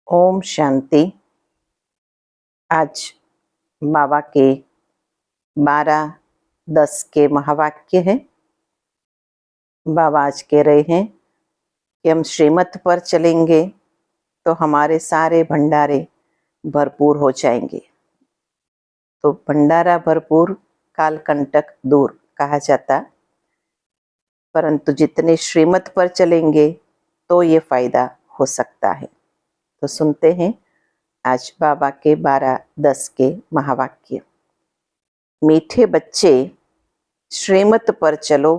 ओम शांति। आज बाबा के 12-10 के महावाक्य है। बाबा आज कह रहे हैं कि हम श्रीमत पर चलेंगे तो हमारे सारे भंडारे भरपूर हो जाएंगे। तो भंडारा भरपूर, कालकंटक दूर कहा जाता, परंतु जितने श्रीमत पर चलेंगे तो ये फायदा हो सकता है। तो सुनते हैं आज बाबा के 12-10 के महावाक्य। मीठे बच्चे, श्रीमत पर चलो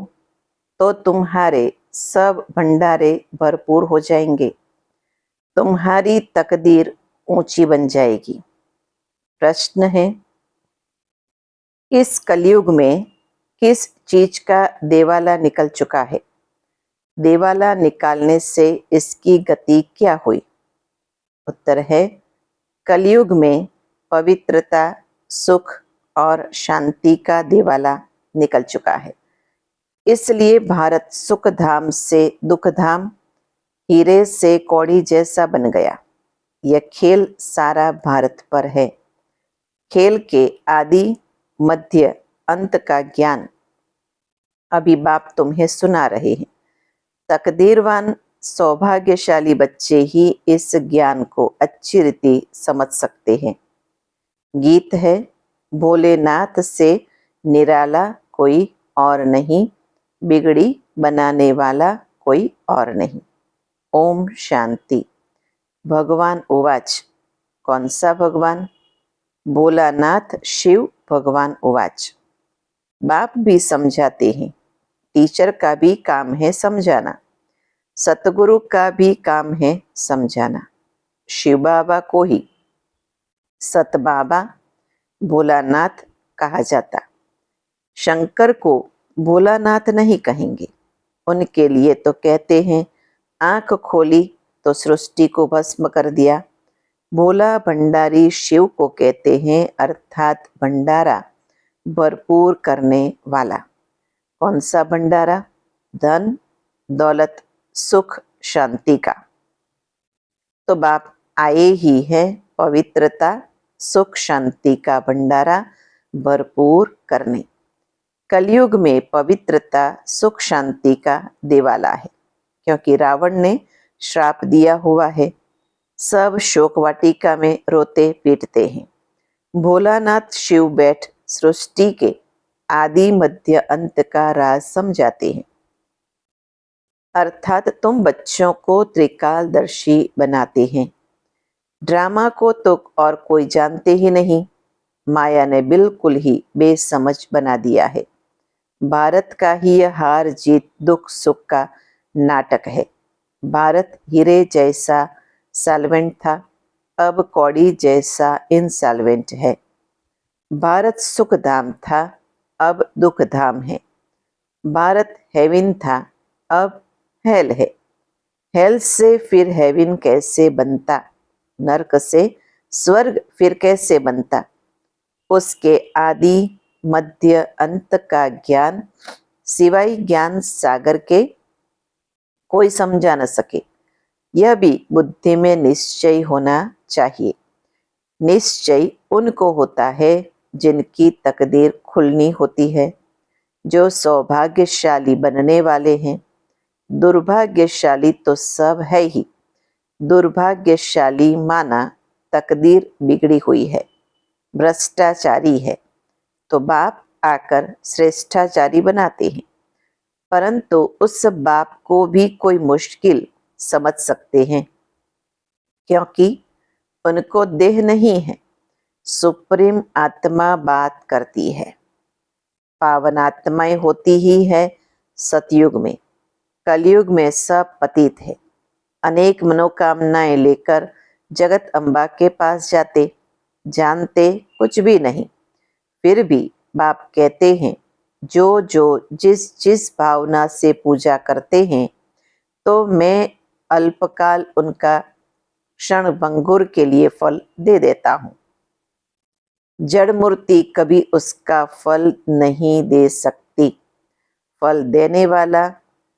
तो तुम्हारे सब भंडारे भरपूर हो जाएंगे, तुम्हारी तकदीर ऊंची बन जाएगी। प्रश्न है, इस कलयुग में किस चीज का देवाला निकल चुका है? देवाला निकालने से इसकी गति क्या हुई? उत्तर है, कलयुग में पवित्रता, सुख और शांति का देवाला निकल चुका है। इसलिए भारत सुख धाम से दुख धाम, हीरे से कौड़ी जैसा बन गया। यह खेल सारा भारत पर है। खेल के आदि, मध्य, अंत का ज्ञान अभी बाप तुम्हें सुना रहे हैं। तकदीरवान सौभाग्यशाली बच्चे ही इस ज्ञान को अच्छी रीति समझ सकते हैं। गीत है, भोलेनाथ से निराला कोई और नहीं, बिगड़ी बनाने वाला कोई और नहीं। ओम शांति। भगवान उवाच। कौन सा भगवान? भोलानाथ शिव भगवान उवाच। बाप भी समझाते हैं, टीचर का भी काम है समझाना, सतगुरु का भी काम है समझाना। शिव बाबा को ही सत बाबा, भोलानाथ कहा जाता। शंकर को भोलानाथ नहीं कहेंगे, उनके लिए तो कहते हैं आंख खोली तो सृष्टि को भस्म कर दिया। भोला भंडारी शिव को कहते हैं, अर्थात भंडारा भरपूर करने वाला। कौन सा भंडारा? धन, दौलत, सुख, शांति का। तो बाप आए ही है पवित्रता, सुख, शांति का भंडारा भरपूर करने। कलयुग में पवित्रता, सुख, शांति का देवाला है, क्योंकि रावण ने श्राप दिया हुआ है। सब शोक वाटिका में रोते पीटते हैं। भोलानाथ शिव बैठ सृष्टि के आदि, मध्य, अंत का राज समझाते हैं। अर्थात तुम बच्चों को त्रिकालदर्शी बनाते हैं। ड्रामा को तो और कोई जानते ही नहीं, माया ने बिल्कुल ही बेसमझ बना दिया है। भारत का ही यह हार जीत, दुख सुख का नाटक है। भारत हीरे जैसा सॉल्वेंट था, अब कौड़ी जैसा इंसॉल्वेंट है। भारत सुख धाम था, अब दुख धाम है। भारत हेवन था, अब हेल है। हेल से फिर हेवन कैसे बनता? नरक से स्वर्ग फिर कैसे बनता? उसके आदि, मध्य, अंत का ज्ञान सिवाय ज्ञान सागर के कोई समझा न सके। यह भी बुद्धि में निश्चय होना चाहिए। निश्चय उनको होता है जिनकी तकदीर खुलनी होती है, जो सौभाग्यशाली बनने वाले हैं। दुर्भाग्यशाली तो सब है ही। दुर्भाग्यशाली माना तकदीर बिगड़ी हुई है, भ्रष्टाचारी है। तो बाप आकर श्रेष्ठाचारी बनाते हैं, परंतु उस बाप को भी कोई मुश्किल समझ सकते हैं, क्योंकि उनको देह नहीं है। सुप्रीम आत्मा बात करती है। पावन आत्माएं होती ही है सतयुग में। कलयुग में सब पतित है। अनेक मनोकामनाएं लेकर जगत अम्बा के पास जाते, जानते कुछ भी नहीं। फिर भी बाप कहते हैं, जो जो जिस जिस भावना से पूजा करते हैं, तो मैं अल्पकाल उनका क्षण भंगुर के लिए फल दे देता हूँ। जड़ मूर्ति कभी उसका फल नहीं दे सकती। फल देने वाला,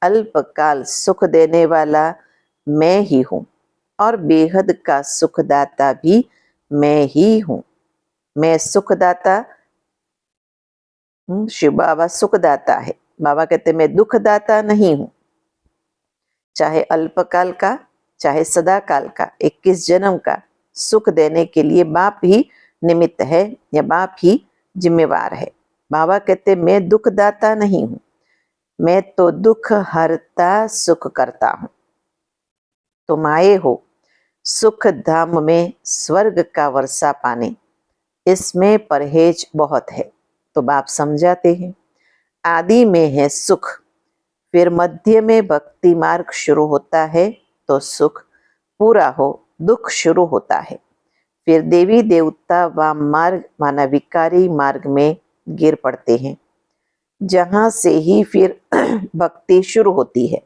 अल्पकाल सुख देने वाला मैं ही हूँ। और बेहद का सुखदाता भी मैं ही हूँ। मैं सुखदाता, शिव बाबा सुखदाता है। बाबा कहते मैं दुखदाता नहीं हूँ। चाहे अल्पकाल का चाहे सदा काल का, 21 जन्म का सुख देने के लिए बाप ही निमित्त है या बाप ही जिम्मेवार है। बाबा कहते मैं दुखदाता नहीं हूँ, मैं तो दुख हरता सुख करता हूँ। तुम आए हो सुख धाम में स्वर्ग का वर्षा पाने, इसमें परहेज बहुत है। तो बाप समझाते हैं आदि में है सुख, फिर मध्य में भक्ति मार्ग शुरू होता है तो सुख पूरा हो दुख शुरू होता है। फिर देवी देवता वाम मार्ग माना विकारी मार्ग में गिर पड़ते हैं, जहां से ही फिर भक्ति शुरू होती है।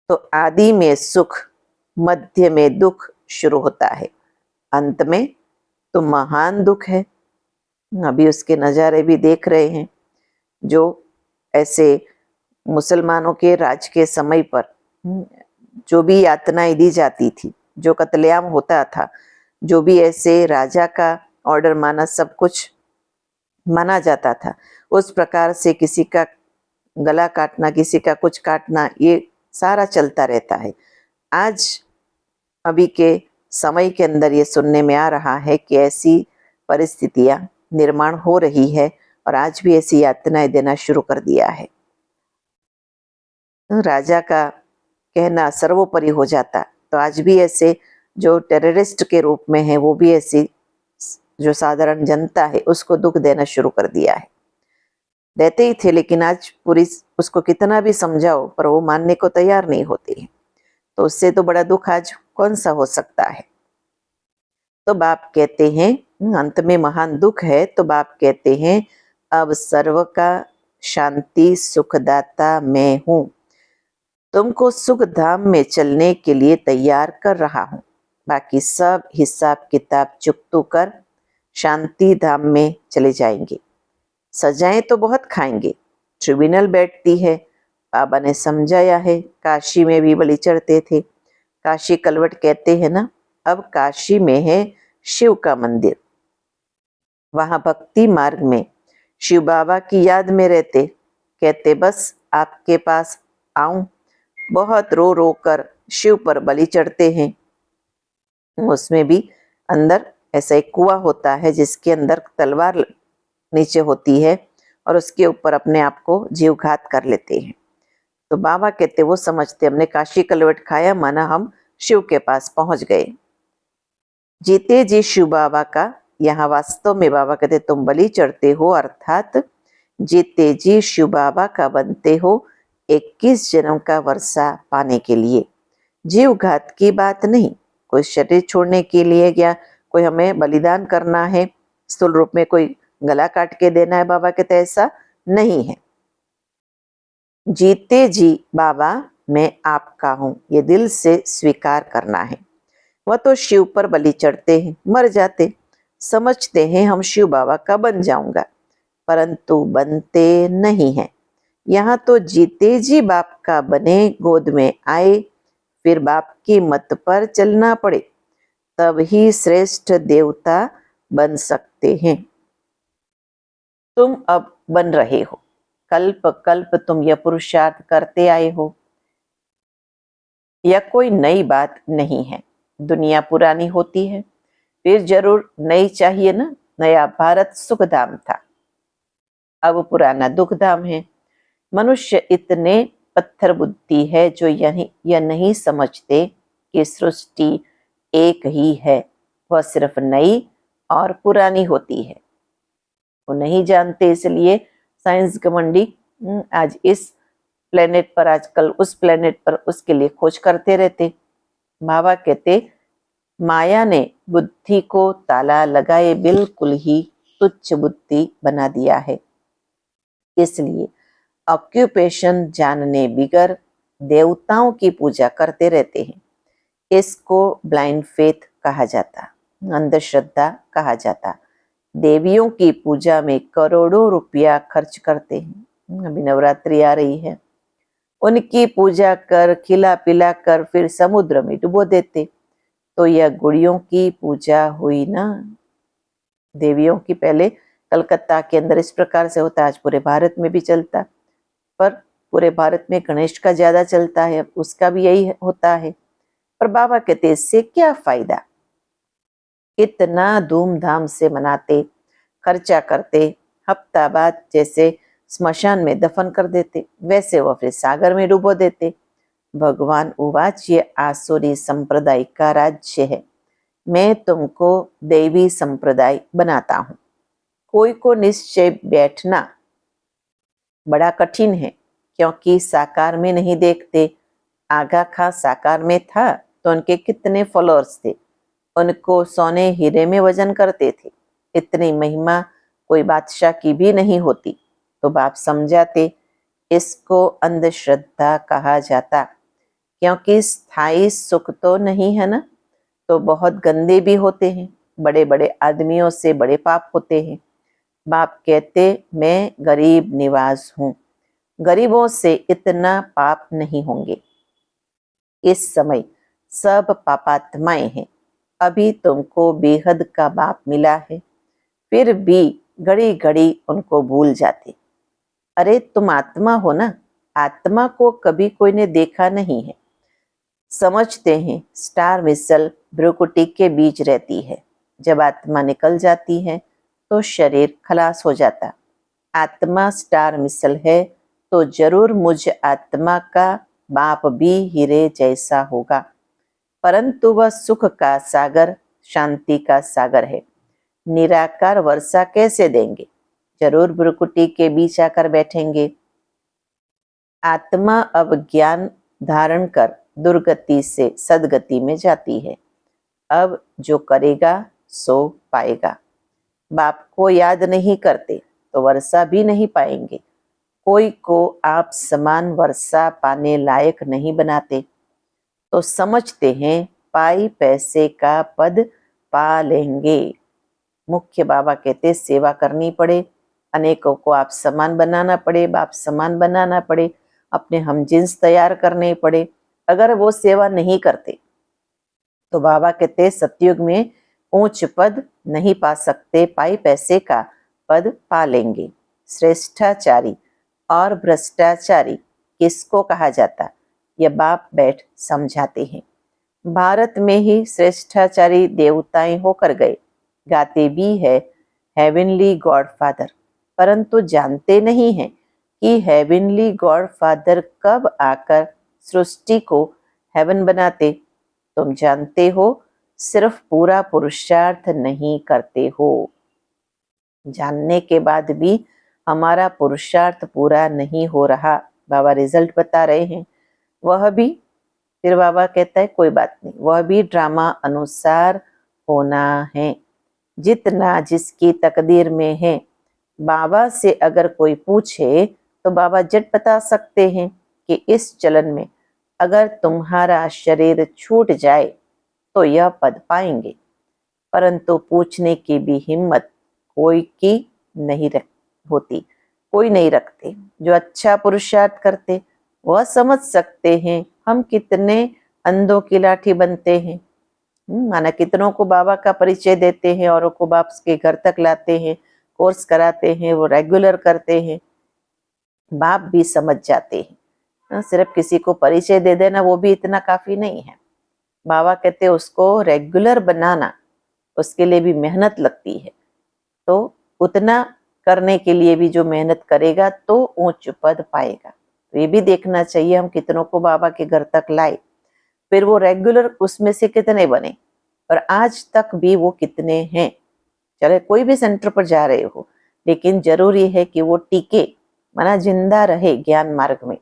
तो आदि में सुख, मध्य में दुख शुरू होता है, अंत में तो महान दुख है। अभी उसके नज़ारे भी देख रहे हैं। जो ऐसे मुसलमानों के राज के समय पर जो भी यातनाएं दी जाती थी, जो कत्लेआम होता था, जो भी ऐसे राजा का ऑर्डर माना सब कुछ माना जाता था, उस प्रकार से किसी का गला काटना, किसी का कुछ काटना, ये सारा चलता रहता है। आज अभी के समय के अंदर ये सुनने में आ रहा है कि ऐसी परिस्थितियां निर्माण हो रही है और आज भी ऐसी यातनाएं देना शुरू कर दिया है। राजा का कहना सर्वोपरि हो जाता, तो आज भी ऐसे जो टेररिस्ट के रूप में है वो भी ऐसी जो साधारण जनता है उसको दुख देना शुरू कर दिया है। देते ही थे, लेकिन आज पूरी उसको कितना भी समझाओ पर वो मानने को तैयार नहीं होती है। तो उससे तो बड़ा दुख आज कौन सा हो सकता है। तो बाप कहते हैं अंत में महान दुख है, तो बाप कहते हैं अब सर्व का शांति सुखदाता मैं हूँ, तुमको सुख धाम में चलने के लिए तैयार कर रहा हूँ। बाकी सब हिसाब किताब चुकतू कर शांति धाम में चले जाएंगे। सजाएं तो बहुत खाएंगे, ट्रिब्यूनल बैठती है, बाबा ने समझाया है। काशी में भी बलि चढ़ते थे, काशी कलवट कहते हैं ना। अब काशी में है शिव का मंदिर, वहां भक्ति मार्ग में शिव बाबा की याद में रहते, कहते बस आपके पास आऊं। बहुत रो रो कर शिव पर बलि चढ़ते हैं। उसमें भी अंदर ऐसा एक कुआं होता है जिसके अंदर तलवार नीचे होती है और उसके ऊपर अपने आप को जीवघात कर लेते हैं। तो बाबा कहते वो समझते हमने काशी कलवट खाया माना हम शिव के पास पहुंच गए। जीते जी शिव बाबा का यहाँ वास्तव में बाबा कहते तुम बलि चढ़ते हो, अर्थात जीते जी शिव बाबा का बनते हो 21 जन्म का वर्षा पाने के लिए। जीव घात की बात नहीं, कोई शरीर छोड़ने के लिए या कोई हमें बलिदान करना है, स्थूल रूप में कोई गला काट के देना है, बाबा कहते ऐसा नहीं है। जीते जी बाबा मैं आपका हूँ, ये दिल से स्वीकार करना है। वह तो शिव पर बलि चढ़ते हैं, मर जाते, समझते हैं हम शिव बाबा का बन जाऊंगा, परंतु बनते नहीं हैं। यहाँ तो जीते जी बाप का बने, गोद में आए, फिर बाप की मत पर चलना पड़े, तब ही श्रेष्ठ देवता बन सकते हैं। तुम अब बन रहे हो, कल्प कल्प तुम यह पुरुषार्थ करते आए हो, यह कोई नई बात नहीं है। दुनिया पुरानी होती है, फिर जरूर नई चाहिए ना। नया भारत सुखधाम था, अब पुराना दुखधाम है। मनुष्य इतने पत्थर बुद्धि है जो यह नहीं समझते कि सृष्टि एक ही है, वह सिर्फ नई और पुरानी होती है। वो नहीं जानते, इसलिए साइंस घमंडी आज इस प्लेनेट पर, आजकल उस प्लेनेट पर उसके लिए खोज करते रहते। बाबा कहते माया ने बुद्धि को ताला लगाए बिल्कुल ही तुच्छ बुद्धि बना दिया है। इसलिए ऑक्यूपेशन जानने बिगर देवताओं की पूजा करते रहते हैं। इसको ब्लाइंड फेथ कहा जाता, अंधश्रद्धा कहा जाता। देवियों की पूजा में करोड़ों रुपया खर्च करते हैं। अभी नवरात्रि आ रही है, उनकी पूजा कर खिला पिला कर फिर समुद्र में डुबो देते। तो यह गुड़ियों की पूजा हुई ना। देवियों की पहले कलकत्ता के अंदर इस प्रकार से होता, आज पूरे भारत में भी चलता, पर पूरे भारत में गणेश का ज्यादा चलता है, अब उसका भी यही होता है। पर बाबा कहते इससे क्या फायदा, इतना धूमधाम से मनाते, खर्चा करते, हफ्ता बाद जैसे स्मशान में दफन कर देते, वैसे वह फिर सागर में डुबो देते। भगवान उवाच, ये आसुरी संप्रदाय का राज्य है, मैं तुमको देवी संप्रदाय बनाता हूं। कोई को निश्चय बैठना बड़ा कठिन है, क्योंकि साकार में नहीं देखते। आगा खां साकार में था तो उनके कितने फॉलोअर्स थे, उनको सोने हीरे में वजन करते थे। इतनी महिमा कोई बादशाह की भी नहीं होती। तो बाप समझाते इसको अंधश्रद्धा कहा जाता, क्योंकि स्थायी सुख तो नहीं है ना, तो बहुत गंदे भी होते हैं, बड़े बड़े आदमियों से बड़े पाप होते हैं। बाप कहते मैं गरीब निवाज हूं, गरीबों से इतना पाप नहीं होंगे। इस समय सब पापात्माएं हैं, अभी तुमको बेहद का बाप मिला है, फिर भी घड़ी घड़ी उनको भूल जाते। अरे तुम आत्मा हो ना, आत्मा को कभी कोई ने देखा नहीं है। समझते हैं स्टार मिसल भ्रुकुटी के बीच रहती है, जब आत्मा निकल जाती है तो शरीर खलास हो जाता। आत्मा स्टार मिसल है तो जरूर मुझ आत्मा का बाप भी हीरे जैसा होगा, परंतु वह सुख का सागर, शांति का सागर है। निराकार वर्षा कैसे देंगे, जरूर भ्रुकुटी के बीच आकर बैठेंगे। आत्मा अब ज्ञान धारण कर दुर्गति से सदगति में जाती है। अब जो करेगा सो पाएगा। बाप को याद नहीं करते तो वर्षा भी नहीं पाएंगे। कोई को आप समान वर्षा पाने लायक नहीं बनाते, तो समझते हैं पाई पैसे का पद पा लेंगे। मुख्य बाबा कहते सेवा करनी पड़े, अनेकों को आप समान बनाना पड़े, बाप समान बनाना पड़े, अपने हम जिन्स तैयार करने पड़े। अगर वो सेवा नहीं करते तो बाबा कहते सतयुग में ऊंच पद नहीं पा सकते, पाई पैसे का पद पा लेंगे। श्रेष्ठाचारी और भ्रष्टाचारी किसको कहा जाता, यह बाप बैठ समझाते हैं। भारत में ही श्रेष्ठाचारी देवताएं होकर गए, गाते भी है हेवनली गॉडफादर, परंतु जानते नहीं हैं कि हेवनली गॉडफादर कब आकर सृष्टि को हेवन बनाते। तुम जानते हो, सिर्फ पूरा पुरुषार्थ नहीं करते हो, जानने के बाद भी हमारा पुरुषार्थ पूरा नहीं हो रहा। बाबा रिजल्ट बता रहे हैं, वह भी फिर बाबा कहता है कोई बात नहीं, वह भी ड्रामा अनुसार होना है, जितना जिसकी तकदीर में है। बाबा से अगर कोई पूछे तो बाबा झट बता सकते हैं कि इस चलन में अगर तुम्हारा शरीर छूट जाए तो यह पद पाएंगे, परंतु पूछने की भी हिम्मत कोई की नहीं होती, कोई नहीं रखते। जो अच्छा पुरुषार्थ करते वह समझ सकते हैं हम कितने अंधों की लाठी बनते हैं। माना कितनों को बाबा का परिचय देते हैं, औरों को बाप के घर तक लाते हैं, कोर्स कराते हैं, वो रेगुलर करते हैं। बाप भी समझ जाते हैं, सिर्फ किसी को परिचय दे देना वो भी इतना काफी नहीं है। बाबा कहते उसको रेगुलर बनाना, उसके लिए भी मेहनत लगती है। तो उतना करने के लिए भी जो मेहनत करेगा तो ऊंच पद पाएगा। तो ये भी देखना चाहिए हम कितनों को बाबा के घर तक लाए, फिर वो रेगुलर उसमें से कितने बने, और आज तक भी वो कितने हैं। चले कोई भी सेंटर पर जा रहे हो, लेकिन जरूरी है कि वो टिके, माना जिंदा रहे ज्ञान मार्ग में।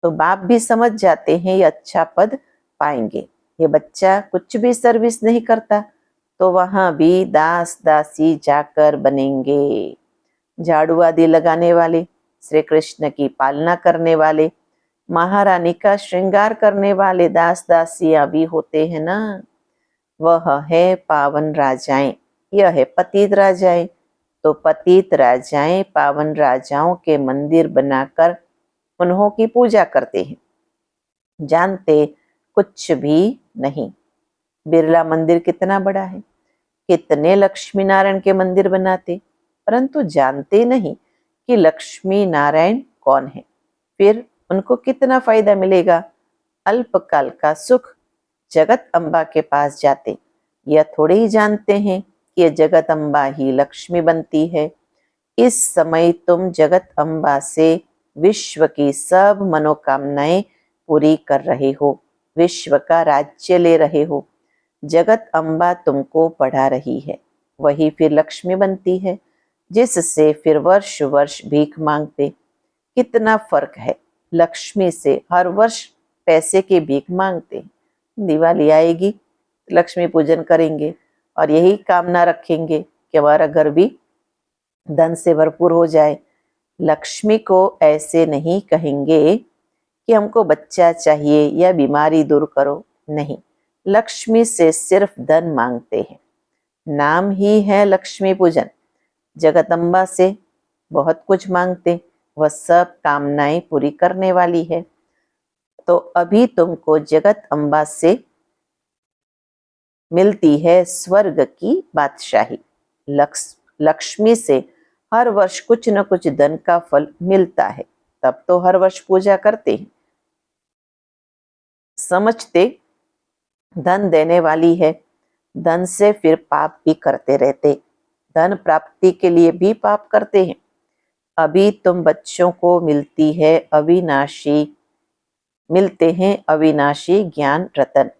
तो बाप भी समझ जाते हैं ये अच्छा पद पाएंगे। ये बच्चा कुछ भी सर्विस नहीं करता तो वहां भी दास दासी जाकर बनेंगे। झाड़ू आदि लगाने वाले, श्री कृष्ण की पालना करने वाले, महारानी का श्रृंगार करने वाले दास दासियां भी होते हैं ना। वह है पावन राजाएं, यह है पतित राजाएं। तो पतित राजाएं पावन राजाओं के मंदिर बनाकर उन्हों की पूजा करते हैं, जानते कुछ भी नहीं। बिरला मंदिर कितना बड़ा है, कितने लक्ष्मी नारायण के मंदिर बनाते, परंतु जानते नहीं कि लक्ष्मी नारायण कौन है। फिर उनको कितना फायदा मिलेगा, अल्पकाल का सुख। जगत अम्बा के पास जाते, यह थोड़े ही जानते हैं कि यह जगत अम्बा ही लक्ष्मी बनती है। इस समय तुम जगत अम्बा से विश्व की सब मनोकामनाएं पूरी कर रहे हो, विश्व का राज्य ले रहे हो। जगत अम्बा तुमको पढ़ा रही है, वही फिर लक्ष्मी बनती है, जिससे फिर वर्ष वर्ष भीख मांगते। कितना फर्क है, लक्ष्मी से हर वर्ष पैसे की भीख मांगते। दिवाली आएगी, लक्ष्मी पूजन करेंगे और यही कामना रखेंगे कि हमारा घर भी धन से भरपूर हो जाए। लक्ष्मी को ऐसे नहीं कहेंगे कि हमको बच्चा चाहिए या बीमारी दूर करो, नहीं। लक्ष्मी से सिर्फ धन मांगते हैं, नाम ही है लक्ष्मी पूजन। जगदम्बा से बहुत कुछ मांगते, वह सब कामनाएं पूरी करने वाली है। तो अभी तुमको जगत अम्बा से मिलती है स्वर्ग की बादशाही। लक्ष्मी से हर वर्ष कुछ न कुछ धन का फल मिलता है, तब तो हर वर्ष पूजा करते हैं। समझते धन देने वाली है, धन से फिर पाप भी करते रहते, धन प्राप्ति के लिए भी पाप करते हैं। अभी तुम बच्चों को मिलते हैं अविनाशी ज्ञान रतन,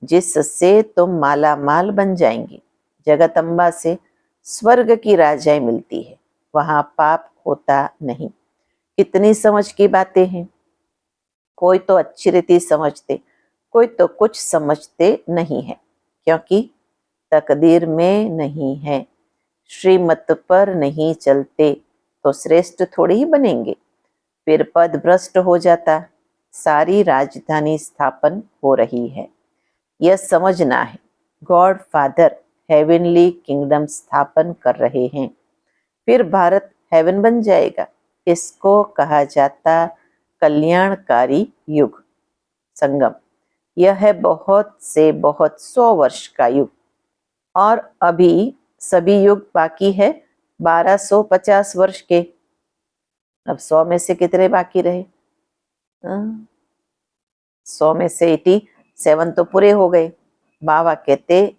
जिससे तुम माला माल बन जाएंगे। जगदम्बा से स्वर्ग की राजाएं मिलती है, वहां पाप होता नहीं। कितनी समझ की बातें हैं। कोई तो अच्छी रीति समझते, कोई तो कुछ समझते नहीं है, क्योंकि तकदीर में नहीं है। श्रीमत पर नहीं चलते तो श्रेष्ठ थोड़ी ही बनेंगे, फिर पद भ्रष्ट हो जाता। सारी राजधानी स्थापन हो रही है, यह समझना है। गॉड फादर हेवनली किंगडम स्थापन कर रहे हैं, फिर भारत हेवन बन जाएगा। इसको कहा जाता कल्याणकारी युग संगम। यह है बहुत से बहुत 100 वर्ष का युग, और अभी सभी युग बाकी है 1250 वर्ष के। अब 100 में से कितने बाकी रहे? 100 में से 87 तो पूरे हो गए, बाबा कहते,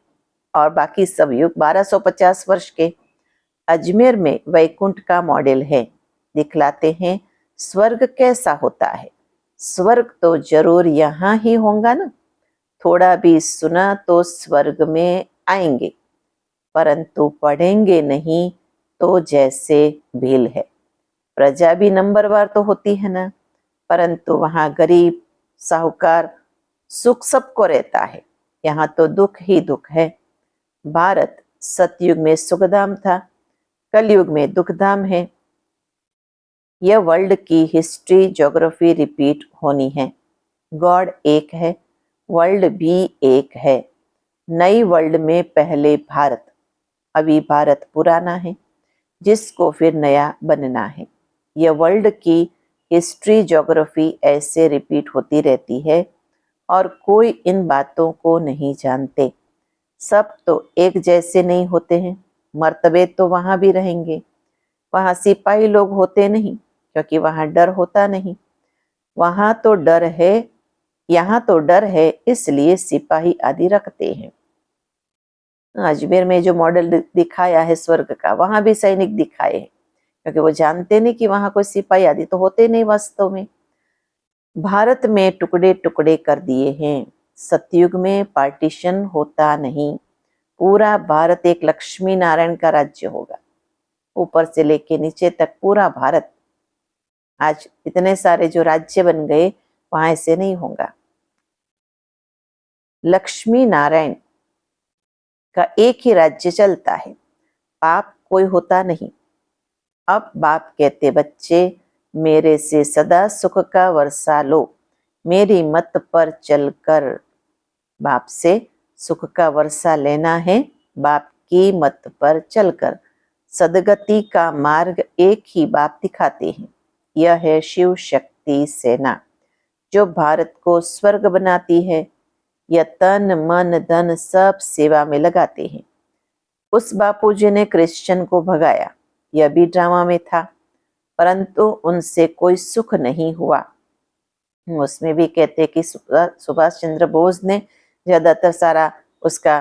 और बाकी सब युग 1250 वर्ष के। अजमेर में वैकुंठ का मॉडल है, दिखलाते हैं स्वर्ग कैसा होता है। स्वर्ग तो जरूर यहाँ ही होगा ना, थोड़ा भी सुना तो स्वर्ग में आएंगे, परंतु पढ़ेंगे नहीं तो जैसे भील है। प्रजा भी नंबरवार तो होती है ना, परंतु वहां गरीब साहूकार सुख सबको रहता है, यहाँ तो दुख ही दुख है। भारत सतयुग में सुखधाम था, कलयुग में दुखधाम है। यह वर्ल्ड की हिस्ट्री ज्योग्राफी रिपीट होनी है। गॉड एक है, वर्ल्ड भी एक है। नई वर्ल्ड में पहले भारत, अभी भारत पुराना है, जिसको फिर नया बनना है। यह वर्ल्ड की हिस्ट्री ज्योग्राफी ऐसे रिपीट होती रहती है, और कोई इन बातों को नहीं जानते। सब तो एक जैसे नहीं होते हैं, मर्तबे तो वहां भी रहेंगे। वहां सिपाही लोग होते नहीं, क्योंकि वहां डर होता नहीं। वहां तो डर है, यहाँ तो डर है, इसलिए सिपाही आदि रखते हैं। अजमेर में जो मॉडल दिखाया है स्वर्ग का, वहां भी सैनिक दिखाए हैं, क्योंकि वो जानते नहीं कि वहां कोई सिपाही आदि तो होते नहीं वास्तव में। भारत में टुकड़े टुकड़े कर दिए हैं। सतयुग में पार्टीशन होता नहीं, पूरा भारत एक लक्ष्मी नारायण का राज्य होगा, ऊपर से लेके नीचे तक पूरा भारत। आज इतने सारे जो राज्य बन गए, वहां ऐसे नहीं होगा। लक्ष्मी नारायण का एक ही राज्य चलता है, पाप कोई होता नहीं। अब बाप कहते, बच्चे मेरे से सदा सुख का वर्षा लो, मेरी मत पर चलकर। बाप से सुख का वर्षा लेना है, बाप की मत पर चलकर। सदगति का मार्ग एक ही बाप दिखाते हैं, यह है शिव शक्ति शक्ति सेना जो भारत को स्वर्ग बनाती है या तन मन धन सब सेवा में लगाते हैं। उस बापूजी ने क्रिश्चियन को भगाया, यह भी ड्रामा में था, परंतु उनसे कोई सुख नहीं हुआ। उसमें भी कहते कि सुभाष चंद्र बोस ने ज्यादातर सारा उसका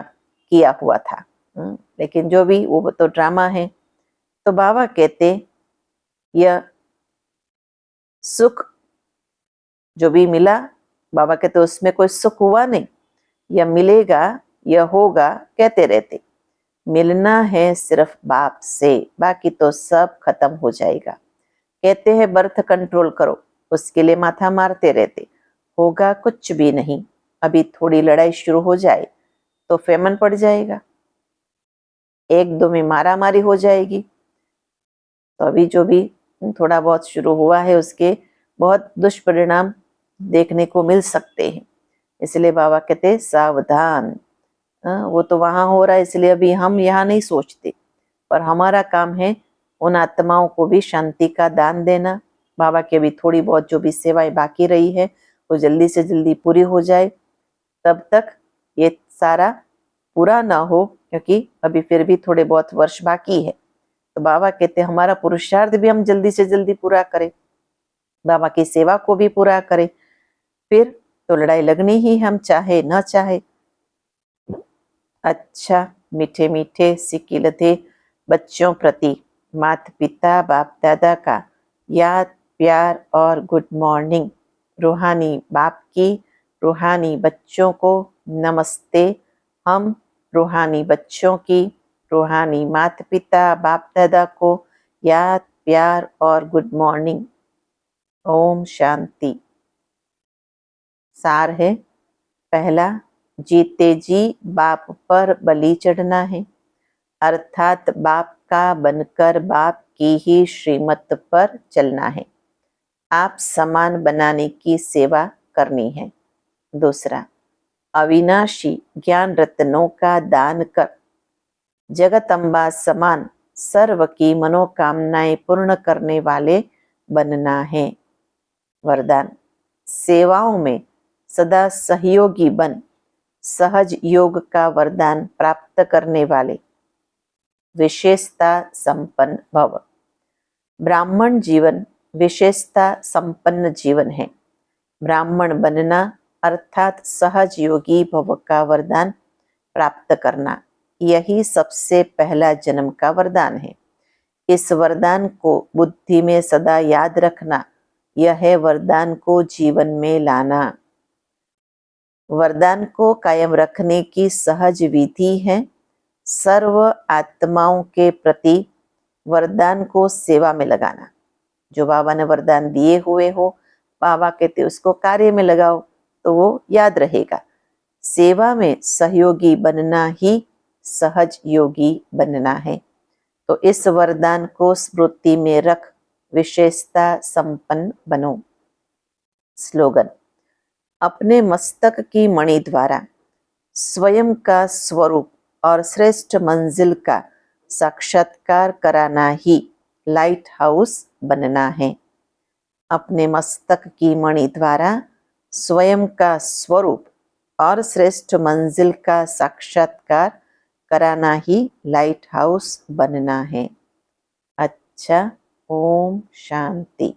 किया हुआ था। लेकिन जो भी वो तो ड्रामा है। तो बाबा कहते यह सुख जो भी मिला, बाबा कहते उसमें कोई सुख हुआ नहीं, यह मिलेगा, यह होगा कहते रहते। मिलना है सिर्फ बाप से, बाकी तो सब खत्म हो जाएगा। कहते हैं बर्थ कंट्रोल करो, उसके लिए माथा मारते रहते, होगा कुछ भी नहीं। अभी थोड़ी लड़ाई शुरू हो जाए तो फेमन पड़ जाएगा, एक दो में मारा मारी हो जाएगी। तो अभी जो भी थोड़ा बहुत शुरू हुआ है उसके बहुत दुष्परिणाम देखने को मिल सकते हैं। इसलिए बाबा कहते सावधान। वो तो वहां हो रहा है, इसलिए अभी हम यहाँ नहीं सोचते, पर हमारा काम है उन आत्माओं को भी शांति का दान देना। बाबा की अभी थोड़ी बहुत जो भी सेवाएं बाकी रही है वो जल्दी से जल्दी पूरी हो जाए, तब तक ये सारा पूरा ना हो, क्योंकि अभी फिर भी थोड़े बहुत वर्ष बाकी है। तो बाबा कहते हमारा पुरुषार्थ भी हम जल्दी से जल्दी पूरा करें, बाबा की सेवा को भी पूरा करें, फिर तो लड़ाई लगनी ही, हम चाहे न चाहे। अच्छा मीठे मीठे सिकिलते बच्चों प्रति माता पिता बाप दादा का याद प्यार और गुड मॉर्निंग। रूहानी बाप की रूहानी बच्चों को नमस्ते। हम रूहानी बच्चों की रूहानी माता पिता बाप दादा को याद प्यार और गुड मॉर्निंग। ओम शांति। सार है, पहला, जीते जी बाप पर बलि चढ़ना है, अर्थात बाप का बनकर बाप की ही श्रीमत पर चलना है। आप समान बनाने की सेवा करनी है। दूसरा, अविनाशी ज्ञान रत्नों का दान कर जगतम्बा समान सर्व की मनोकामनाएं पूर्ण करने वाले बनना है। वरदान, सेवाओं में सदा सहयोगी बन सहज योग का वरदान प्राप्त करने वाले विशेषता संपन्न भव। ब्राह्मण जीवन विशेषता संपन्न जीवन है। ब्राह्मण बनना अर्थात सहज योगी भव का वरदान प्राप्त करना, यही सबसे पहला जन्म का वरदान है। इस वरदान को बुद्धि में सदा याद रखना, यह है वरदान को जीवन में लाना। वरदान को कायम रखने की सहज विधि है सर्व आत्माओं के प्रति वरदान को सेवा में लगाना। जो बाबा ने वरदान दिए हुए हो, बाबा कहते उसको कार्य में लगाओ तो वो याद रहेगा। सेवा में सहयोगी बनना ही सहज योगी बनना है। तो इस वरदान को स्मृति में रख विशेषता संपन्न बनो। स्लोगन, अपने मस्तक की मणि द्वारा स्वयं का स्वरूप और श्रेष्ठ मंजिल का साक्षात्कार कराना ही लाइट हाउस बनना है। अपने मस्तक की मणि द्वारा स्वयं का स्वरूप और श्रेष्ठ मंजिल का साक्षात्कार कराना ही लाइट हाउस बनना है। अच्छा, ओम शांति।